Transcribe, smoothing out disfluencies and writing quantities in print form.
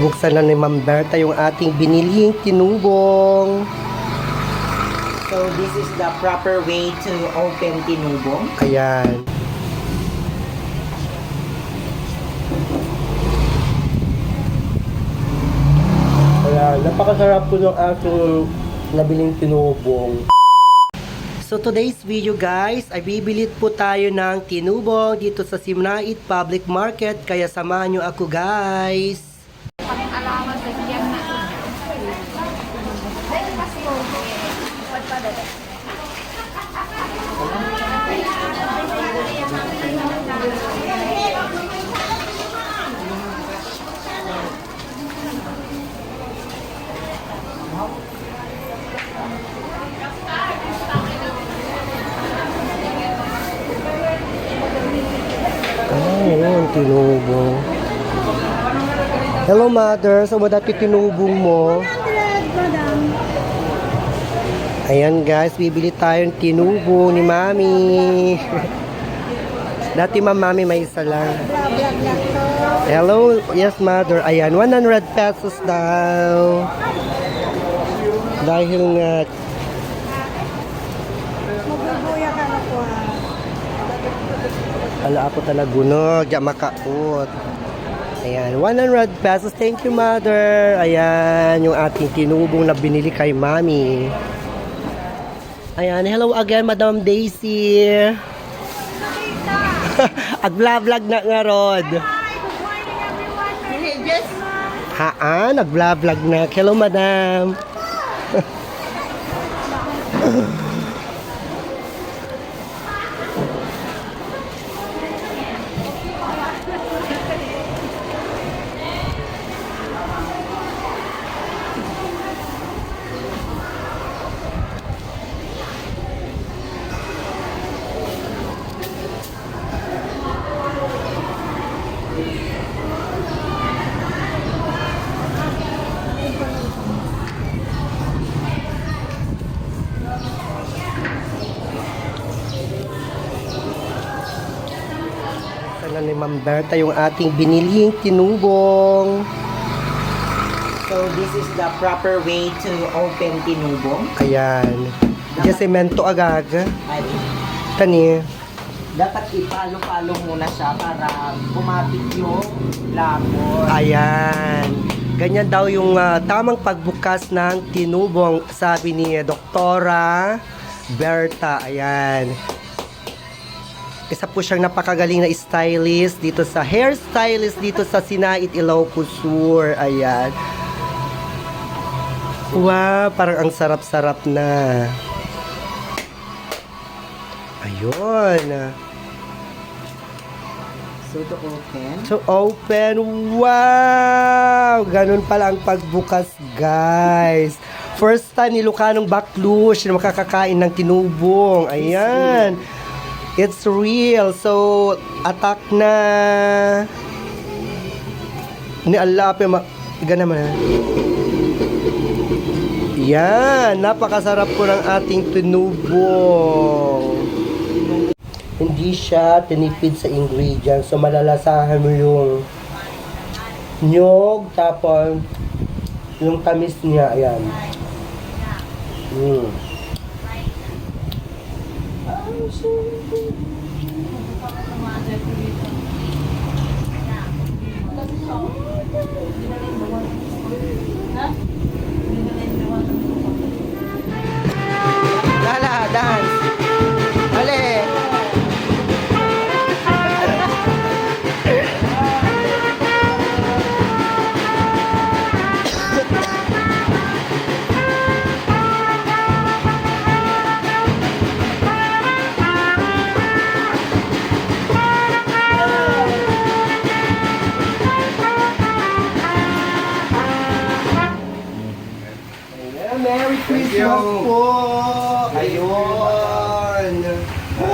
Bubuksan na ni Ma'am Berta yung ating binilihing tinubong. So this is the proper way to open tinubong. Ayan. Ayan, napakasarap po ng ating nabiling tinubong. So today's video guys, ay bibilit po tayo ng tinubong dito sa Simnait Public Market. Kaya samahan nyo ako guys. Ayun, tinubong. Hello mother, saan mo dati tinubong mo? Ayan guys, bibili tayo ng tinubong ni Mami. Dati Mami may isa lang. Hello, yes mother. Ayan, 100 pesos daw. Dahil nga ala ako talaga gunog, di makaot. Ayan, 100 pesos. Thank you, mother. Ayan, yung ating tinubong na binili kay Mami. Ayan, hello again, Madam Daisy. Ag-vlog na nga, Rod. Nag-vlog na. Hello, Madam. Na ni Ma'am Berta yung ating binilihing tinubong. So this is the proper way to open tinubong. Ayan. Diyan semento agag. Ay, Tani. dapat ipalo-palo muna siya para bumapit yung labor. Ayan. Ganyan daw yung tamang pagbukas ng tinubong, sabi ni Doktora Berta. Ayan. Isa po siyang napakagaling na stylist dito sa hairstylist dito sa Sinait, Ilocos Sur. Ayan. Wow, parang ang sarap-sarap na. Ayun. So to open. So open. Wow! Ganun pala ang pagbukas, guys. First time ni Lucanong Baklush na makakakain ng tinubong. Ayan. It's real. So, attack na. Ni Allah, iga naman ha. Yan. Napakasarap po ng ating tinubong. Hindi siya tinipid sa ingredients. So, malalasahan mo yung nyog, tapos yung tamis niya. Ayan. Lala, dance. Ale. Merry Christmas po!